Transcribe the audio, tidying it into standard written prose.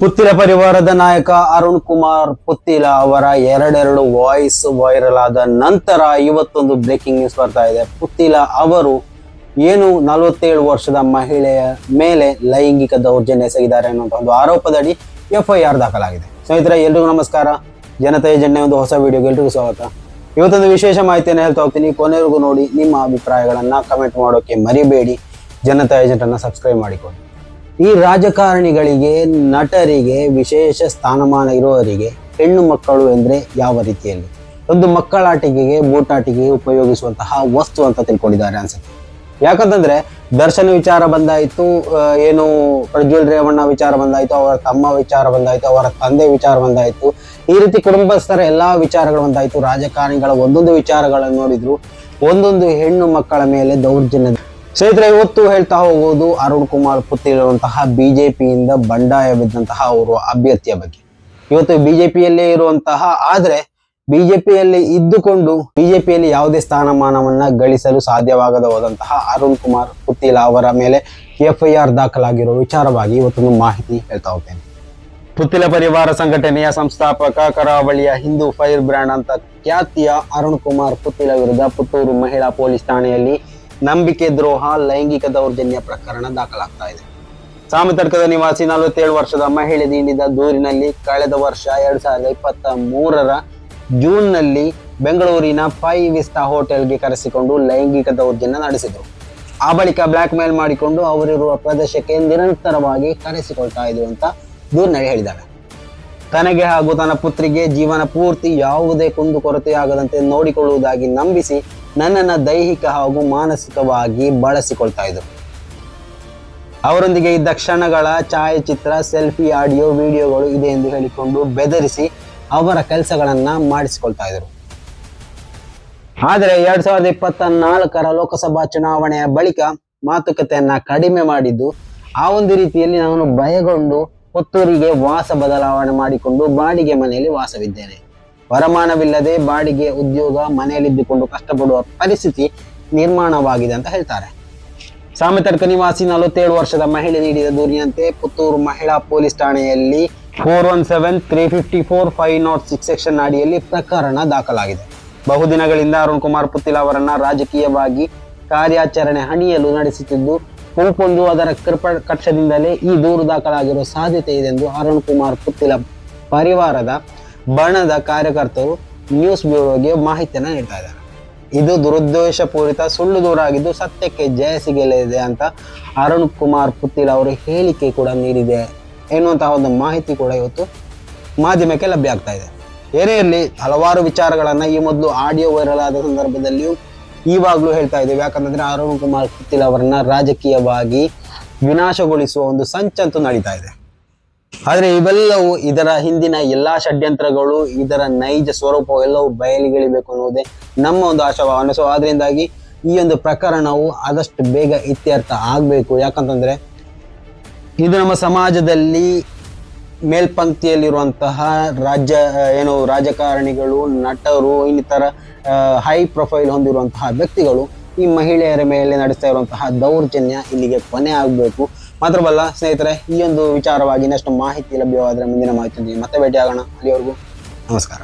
ಪುತ್ತಿಲ ಪರಿವಾರದ ನಾಯಕ ಅರುಣ್ ಕುಮಾರ್ ಪುತ್ತಿಲ ಅವರ ಎರಡೆರಡು ವಾಯ್ಸ್ ವೈರಲ್ ಆದ ನಂತರ ಇವತ್ತೊಂದು ಬ್ರೇಕಿಂಗ್ ನ್ಯೂಸ್ ಬರ್ತಾ ಇದೆ. ಪುತ್ತಿಲ ಅವರು ಏನು 47 ವರ್ಷದ ಮಹಿಳೆಯ ಮೇಲೆ ಲೈಂಗಿಕ ದೌರ್ಜನ್ಯ ಎಸಗಿದ್ದಾರೆ ಅನ್ನುವಂಥ ಒಂದು ಆರೋಪದಡಿ FIR ದಾಖಲಾಗಿದೆ. ಸ್ನೇಹಿತರೆ, ಎಲ್ರಿಗೂ ನಮಸ್ಕಾರ. ಜನತಾ ಏಜೆಂಟ್ನ ಒಂದು ಹೊಸ ವಿಡಿಯೋಗೆ ಎಲ್ರಿಗೂ ಸ್ವಾಗತ. ಇವತ್ತೊಂದು ವಿಶೇಷ ಮಾಹಿತಿಯನ್ನು ಹೇಳ್ತಾ ಹೋಗ್ತೀನಿ. ಕೊನೆವರೆಗೂ ನೋಡಿ. ನಿಮ್ಮ ಅಭಿಪ್ರಾಯಗಳನ್ನ ಕಮೆಂಟ್ ಮಾಡೋಕೆ ಮರಿಬೇಡಿ. ಜನತಾ ಏಜೆಂಟ್ ಅನ್ನ ಸಬ್ಸ್ಕ್ರೈಬ್ ಮಾಡಿಕೊಳ್ಳಿ. ಈ ರಾಜಕಾರಣಿಗಳಿಗೆ, ನಟರಿಗೆ, ವಿಶೇಷ ಸ್ಥಾನಮಾನ ಇರುವವರಿಗೆ ಹೆಣ್ಣು ಮಕ್ಕಳು ಎಂದ್ರೆ ಯಾವ ರೀತಿಯಲ್ಲಿ ಒಂದು ಮಕ್ಕಳಾಟಿಕೆಗೆ, ಬೂಟಾಟಿಕೆಗೆ ಉಪಯೋಗಿಸುವಂತಹ ವಸ್ತು ಅಂತ ತಿಳ್ಕೊಂಡಿದ್ದಾರೆ ಅನ್ಸುತ್ತೆ. ಯಾಕಂತಂದ್ರೆ ದರ್ಶನ ವಿಚಾರ ಬಂದಾಯ್ತು, ಏನು ಪ್ರಜ್ವಲ್ ರೇವಣ್ಣ ವಿಚಾರ ಬಂದಾಯ್ತು, ಅವರ ತಮ್ಮ ವಿಚಾರ ಬಂದಾಯ್ತು, ಅವರ ತಂದೆ ವಿಚಾರ ಬಂದಾಯ್ತು, ಈ ರೀತಿ ಕುಟುಂಬಸ್ಥರ ಎಲ್ಲಾ ವಿಚಾರಗಳು ಬಂದಾಯ್ತು. ರಾಜಕಾರಣಿಗಳ ಒಂದೊಂದು ವಿಚಾರಗಳನ್ನು ನೋಡಿದ್ರು, ಒಂದೊಂದು ಹೆಣ್ಣು ಮಕ್ಕಳ ಮೇಲೆ ದೌರ್ಜನ್ಯ. ಸ್ನೇಹಿತರೆ, ಇವತ್ತು ಹೇಳ್ತಾ ಹೋಗುವುದು ಅರುಣ್ ಕುಮಾರ್ ಪುತ್ತಿರುವಂತಹ ಬಿಜೆಪಿಯಿಂದ ಬಂಡಾಯ ಬಿದ್ದಂತಹ ಅವರು ಅಭ್ಯರ್ಥಿಯ ಬಗ್ಗೆ. ಇವತ್ತು ಬಿಜೆಪಿಯಲ್ಲೇ ಇರುವಂತಹ, ಆದ್ರೆ ಬಿಜೆಪಿಯಲ್ಲಿ ಇದ್ದುಕೊಂಡು ಬಿಜೆಪಿಯಲ್ಲಿ ಯಾವುದೇ ಸ್ಥಾನಮಾನವನ್ನ ಗಳಿಸಲು ಸಾಧ್ಯವಾಗದ ಹೋದಂತಹ ಅರುಣ್ ಕುಮಾರ್ ಪುತ್ತಿಲ ಅವರ ಮೇಲೆ FIR ದಾಖಲಾಗಿರುವ ವಿಚಾರವಾಗಿ ಇವತ್ತೊಂದು ಮಾಹಿತಿ ಹೇಳ್ತಾ ಹೋಗ್ತೇನೆ. ಪುತ್ತಿಲ ಪರಿವಾರ ಸಂಘಟನೆಯ ಸಂಸ್ಥಾಪಕ, ಕರಾವಳಿಯ ಹಿಂದೂ ಫೈರ್ ಬ್ರ್ಯಾಂಡ್ ಅಂತ ಖ್ಯಾತಿಯ ಅರುಣ್ ಕುಮಾರ್ ಪುತ್ತಿಲ ವಿರುದ್ಧ ಪುತ್ತೂರು ಮಹಿಳಾ ಪೊಲೀಸ್ ಠಾಣೆಯಲ್ಲಿ ನಂಬಿಕೆ ದ್ರೋಹ, ಲೈಂಗಿಕ ದೌರ್ಜನ್ಯ ಪ್ರಕರಣ ದಾಖಲಾಗ್ತಾ ಇದೆ. ಸಾಮತಡ್ಕದ ನಿವಾಸಿ 47 ವರ್ಷದ ಮಹಿಳೆ ನೀಡಿದ ದೂರಿನಲ್ಲಿ ಕಳೆದ ವರ್ಷ 2023ರ ಜೂನ್ನಲ್ಲಿ ಬೆಂಗಳೂರಿನ 5 ವಿಸ್ಟಾ ಹೋಟೆಲ್ಗೆ ಕರೆಸಿಕೊಂಡು ಲೈಂಗಿಕ ದೌರ್ಜನ್ಯ ನಡೆಸಿದರು. ಆ ಬಳಿಕ ಬ್ಲಾಕ್ ಮೇಲ್ ಮಾಡಿಕೊಂಡು ಅವರಿರುವ ಪ್ರದೇಶಕ್ಕೆ ನಿರಂತರವಾಗಿ ಕರೆಸಿಕೊಳ್ತಾ ಇದ್ರು ಅಂತ ದೂರಿನಲ್ಲಿ ಹೇಳಿದ್ದಾರೆ. ತನಗೆ ಹಾಗೂ ತನ್ನ ಪುತ್ರಿಗೆ ಜೀವನ ಪೂರ್ತಿ ಯಾವುದೇ ಕುಂದುಕೊರತೆ ಆಗದಂತೆ ನೋಡಿಕೊಳ್ಳುವುದಾಗಿ ನಂಬಿಸಿ ನನ್ನನ್ನು ದೈಹಿಕ ಹಾಗೂ ಮಾನಸಿಕವಾಗಿ ಬಳಸಿಕೊಳ್ತಾ ಇದ್ರು. ಅವರೊಂದಿಗೆ ಇದ್ದ ಕ್ಷಣಗಳ ಛಾಯಾಚಿತ್ರ, ಸೆಲ್ಫಿ, ಆಡಿಯೋ, ವಿಡಿಯೋಗಳು ಇದೆ ಎಂದು ಹೇಳಿಕೊಂಡು ಬೆದರಿಸಿ ಅವರ ಕೆಲಸಗಳನ್ನ ಮಾಡಿಸಿಕೊಳ್ತಾ ಇದ್ರು. ಆದರೆ 2024ರ ಲೋಕಸಭಾ ಚುನಾವಣೆಯ ಬಳಿಕ ಮಾತುಕತೆಯನ್ನ ಕಡಿಮೆ ಮಾಡಿದ್ದು, ಆ ಒಂದು ರೀತಿಯಲ್ಲಿ ನಾನು ಭಯಗೊಂಡು ಪುತ್ತೂರಿಗೆ ವಾಸ ಬದಲಾವಣೆ ಮಾಡಿಕೊಂಡು ಬಾಡಿಗೆ ಮನೆಯಲ್ಲಿ ವಾಸವಿದ್ದೇನೆ. ವರಮಾನವಿಲ್ಲದೆ ಬಾಡಿಗೆ ಉದ್ಯೋಗ, ಮನೆಯಲ್ಲಿದ್ದುಕೊಂಡು ಕಷ್ಟಪಡುವ ಪರಿಸ್ಥಿತಿ ನಿರ್ಮಾಣವಾಗಿದೆ ಅಂತ ಹೇಳ್ತಾರೆ. ಸಾಮತಡ್ಕ ನಿವಾಸಿ 47 ವರ್ಷದ ಮಹಿಳೆ ನೀಡಿದ ದೂರಿನಂತೆ ಪುತ್ತೂರು ಮಹಿಳಾ ಪೊಲೀಸ್ ಠಾಣೆಯಲ್ಲಿ 417-354 506 ಸೆಕ್ಷನ್ ಅಡಿಯಲ್ಲಿ ಪ್ರಕರಣ ದಾಖಲಾಗಿದೆ. ಬಹುದಿನಗಳಿಂದ ಅರುಣ್ ಕುಮಾರ್ ಪುತ್ತಿಲ ಅವರನ್ನ ರಾಜಕೀಯವಾಗಿ ಕಾರ್ಯಾಚರಣೆ ಹಣಿಯಲು ನಡೆಸುತ್ತಿದ್ದು, ಗುಂಪೊಂದು ಅದರ ಕಕ್ಷದಿಂದಲೇ ಈ ದೂರು ದಾಖಲಾಗಿರುವ ಸಾಧ್ಯತೆ ಇದೆ ಎಂದು ಅರುಣ್ ಕುಮಾರ್ ಪುತ್ತಿಲ ಪರಿವಾರದ ಬಣದ ಕಾರ್ಯಕರ್ತರು ನ್ಯೂಸ್ ಬ್ಯೂರೋಗೆ ಮಾಹಿತಿಯನ್ನು ನೀಡ್ತಾ ಇದ್ದಾರೆ. ಇದು ದುರುದ್ದೇಶಪೂರಿತ ಸುಳ್ಳು ದೂರಾಗಿದ್ದು ಸತ್ಯಕ್ಕೆ ಜಯ ಸಿಗಲಿದೆ ಅಂತ ಅರುಣ್ ಕುಮಾರ್ ಪುತ್ತಿಲ ಅವರು ಹೇಳಿಕೆ ಕೂಡ ನೀಡಿದೆ ಎನ್ನುವಂತಹ ಒಂದು ಮಾಹಿತಿ ಕೂಡ ಇವತ್ತು ಮಾಧ್ಯಮಕ್ಕೆ ಲಭ್ಯ ಆಗ್ತಾ ಇದೆ. ಏನೇ ಇರಲಿ, ಹಲವಾರು ವಿಚಾರಗಳನ್ನ ಈ ಮೊದಲು ಆಡಿಯೋ ವೈರಲ್ ಆದ ಸಂದರ್ಭದಲ್ಲಿಯೂ ಈವಾಗಲೂ ಹೇಳ್ತಾ ಇದ್ದೇವೆ. ಯಾಕಂತಂದ್ರೆ ಅರುಣ್ ಕುಮಾರ್ ಪುತ್ತಿಲ ಅವರನ್ನ ರಾಜಕೀಯವಾಗಿ ವಿನಾಶಗೊಳಿಸುವ ಒಂದು ಸಂಚಂತೂ ನಡೀತಾ ಇದೆ. ಆದ್ರೆ ಇವೆಲ್ಲವೂ, ಇದರ ಹಿಂದಿನ ಎಲ್ಲಾ ಷಡ್ಯಂತ್ರಗಳು, ಇದರ ನೈಜ ಸ್ವರೂಪ ಎಲ್ಲವೂ ಬಯಲಿಗೆಳಿಬೇಕು ಅನ್ನೋದೇ ನಮ್ಮ ಒಂದು ಆಶಾಭಾವನೆ. ಸೊ ಆದ್ರಿಂದಾಗಿ ಈ ಒಂದು ಪ್ರಕರಣವು ಆದಷ್ಟು ಬೇಗ ಇತ್ಯರ್ಥ ಆಗ್ಬೇಕು. ಯಾಕಂತಂದ್ರೆ ಇದು ನಮ್ಮ ಸಮಾಜದಲ್ಲಿ ಮೇಲ್ಪಂಕ್ತಿಯಲ್ಲಿರುವಂತಹ ರಾಜಕಾರಣಿಗಳು, ನಟರು, ಇನ್ನಿತರ ಹೈ ಪ್ರೊಫೈಲ್ ಹೊಂದಿರುವಂತಹ ವ್ಯಕ್ತಿಗಳು ಈ ಮಹಿಳೆಯರ ಮೇಲೆ ನಡೆಸ್ತಾ ಇರುವಂತಹ ದೌರ್ಜನ್ಯ ಇಲ್ಲಿಗೆ ಕೊನೆ ಆಗಬೇಕು. ಮಾತ್ರವಲ್ಲ ಸ್ನೇಹಿತರೆ, ಈ ಒಂದು ವಿಚಾರವಾಗಿ ಇನ್ನಷ್ಟು ಮಾಹಿತಿ ಲಭ್ಯವಾದರೆ ಮುಂದಿನ ಮಾಹಿತಿ ಮತ್ತೆ ಭೇಟಿಯಾಗೋಣ. ಅಲ್ಲಿವರೆಗೂ ನಮಸ್ಕಾರ.